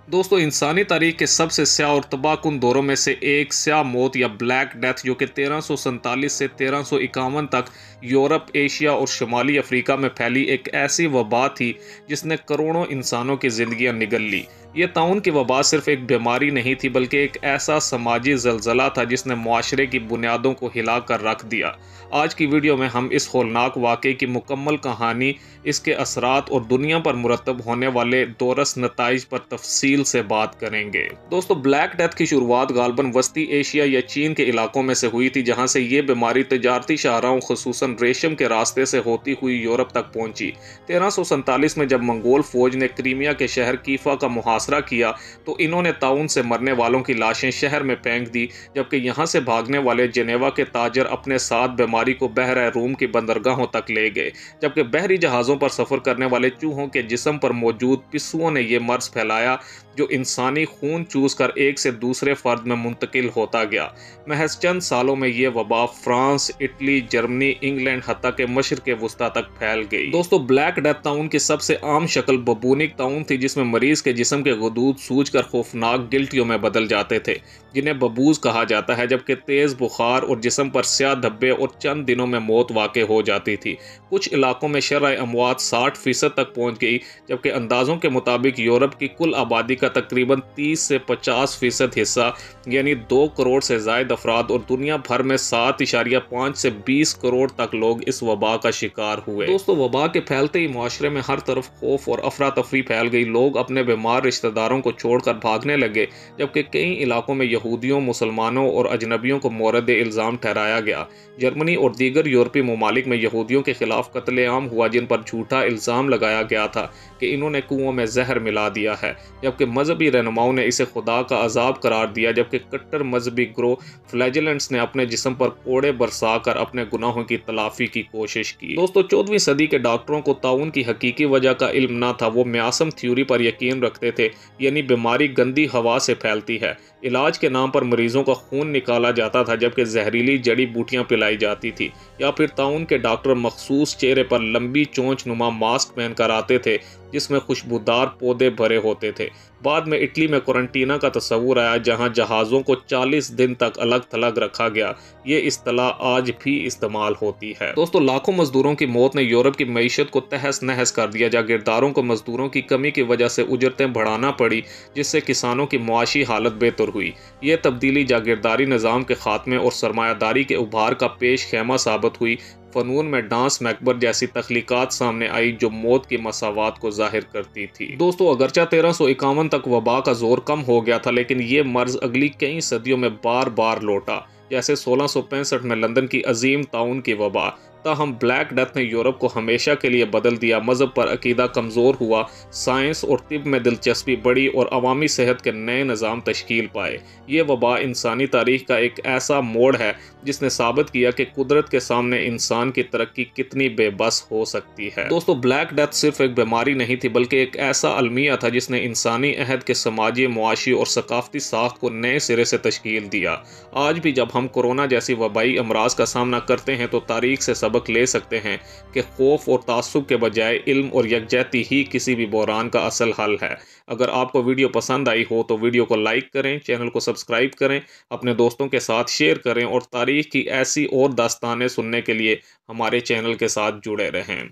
दोस्तों, इंसानी तारीख के सबसे स्याह और तबाहकुन दौरों में से एक स्याह मौत या ब्लैक डेथ जो कि 1347 से 1351 तक यूरोप, एशिया और शुमाली अफ्रीका में फैली एक ऐसी वबा थी जिसने करोड़ों इंसानों की जिंदगियां निगल ली। ये ताउन की वबा सिर्फ एक बीमारी नहीं थी बल्कि एक ऐसा समाजी जलजला था जिसने मुआशरे की बुनियादों को हिला कर रख दिया। आज की वीडियो में हम इस होलनाक वाक़े की मुकम्मल कहानी, इसके असरात और दुनिया पर मुरतब होने वाले दोरस नताइज पर तफसील से बात करेंगे। दोस्तों, ब्लैक डेथ की शुरुआत गालबन वस्ती एशिया या चीन के इलाकों में से हुई थी, जहां से ये बीमारी तजारती शाहराहों खुसूसन रेशम के रास्ते से होती हुई यूरोप तक पहुंची। 1347 में जब मंगोल फौज ने क्रीमिया के शहर कीफा का मुहासरा किया तो इन्होंने ताउन से मरने वालों की लाशें शहर में फेंक दी, जबकि यहाँ से भागने वाले जेनेवा के ताजर अपने साथ बीमारी को बहरा रूम की बंदरगाहों तक ले गए, जबकि बहरी जहाज़ों पर सफ़र करने वाले चूहों के जिस्म पर मौजूद पिस्सुओं ने यह मर्ज फैलाया जो इंसानी खून चूस कर एक से दूसरे फर्द में मुंतकिल होता गया। महज चंद सालों में यह वबा फ्रांस, इटली, जर्मनी, इंग्लैंड हत्ता के मशरक़ वस्ता तक फैल गई। दोस्तों, ब्लैक डेथ ताउन की सबसे आम शक्ल बबूनिक ताउन थी, जिसमें मरीज के जिस्म के गदूद सूजकर खौफनाक गिल्टियों में बदल जाते थे जिन्हें बबूज कहा जाता है, जबकि तेज बुखार और जिस्म पर स्याह धब्बे और चंद दिनों में मौत वाक़ हो जाती थी। कुछ इलाकों में शरह अमवात 60% तक पहुंच गई, जबकि अंदाजों के मुताबिक यूरोप की कुल आबादी का तकरीबन 30 से 50% हिस्सा यानी 2 करोड़ से ज़ायद अफराद और दुनिया भर में 7.5 से 20 करोड़ तक लोग इस वबा का शिकार हुए। दोस्तों, वबा के फैलते ही मुआशरे में हर तरफ खौफ और अफरा तफरी फैल गई। लोग अपने बीमार रिश्तेदारों को छोड़कर भागने लगे, जबकि कई इलाकों में यहूदियों, मुसलमानों और अजनबियों को मोरद इल्ज़ाम ठहराया गया। जर्मनी और दीगर यूरोपीय ममालिक में यहूदियों के खिलाफ कत्लेआम हुआ, जिन पर झूठा इल्ज़ाम लगाया गया था कि इन्होंने कुओं में जहर मिला दिया है, जबकि मजहबी रहनुमाओं ने इसे खुदा का अजाब करार दिया, जबकि कट्टर मजहबी ग्रोह फ्लैजेलेंट्स ने अपने जिस्म पर कोड़े बरसा कर अपने गुनाहों की तलाफी की कोशिश की। दोस्तों, 14वीं सदी के डॉक्टरों को ताउन की हकीकी वजह का इल्म न था। वो म्यासम थ्योरी पर यकीन रखते थे, यानी बीमारी गंदी हवा से फैलती है। इलाज के नाम पर मरीजों का खून निकाला जाता था, जबकि जहरीली जड़ी बूटियां पिलाई जाती थी, या फिर ताउन के डॉक्टर मखसूस चेहरे पर लंबी चोंच नुमा मास्क पहनकर आते थे जिसमें खुशबूदार पौधे भरे होते थे। बाद में इटली में क्वारंटीना का तस्वुर आया, जहां जहाज़ों को 40 दिन तक अलग थलग रखा गया। ये इस्तिलाह आज भी इस्तेमाल होती है। दोस्तों, लाखों मजदूरों की मौत ने यूरोप की मईशत को तहस नहस कर दिया। जागीरदारों को मजदूरों की कमी की वजह से उजरतें बढ़ाना पड़ी, जिससे किसानों की मुआशी हालत बेहतर हुई। यह तब्दीली जागीरदारी निज़ाम के खात्मे और सरमायादारी के उभार का पेश खेमा साबित हुई। फ़नून में डांस मैकबर जैसी तख्लीकात सामने आई जो मौत की मसावात को जाहिर करती थी। दोस्तों, अगरचा 1351 तक वबा का जोर कम हो गया था, लेकिन ये मर्ज अगली कई सदियों में बार बार लौटा, जैसे 1665 में लंदन की अजीम ताउन की वबा। ताहम ब्लैक डेथ ने यूरोप को हमेशा के लिए बदल दिया। मजहब पर अकीदा कमज़ोर हुआ, साइंस और तिब में दिलचस्पी बढ़ी और अवामी सेहत के नए निज़ाम तश्कील पाए। ये वबा इंसानी तारीख का एक ऐसा मोड़ है जिसने साबित किया कि कुदरत के सामने इंसान की तरक्की कितनी बेबस हो सकती है। दोस्तों, ब्लैक डेथ सिर्फ एक बीमारी नहीं थी बल्कि एक ऐसा अलमिया था जिसने इंसानी अहद के समाजी, मुआशी और सकाफती साख को नए सिरे से तश्कील दिया। आज भी जब हम कोरोना जैसी वबाई अमराज का सामना करते हैं तो तारीख से सबक ले सकते हैं कि खौफ और तासुब के बजाय इल्म और यकजहती ही किसी भी बहरान का असल हल है। अगर आपको वीडियो पसंद आई हो तो वीडियो को लाइक करें, चैनल को सब्सक्राइब करें, अपने दोस्तों के साथ शेयर करें और तारीख की ऐसी और दास्तानें सुनने के लिए हमारे चैनल के साथ जुड़े रहें।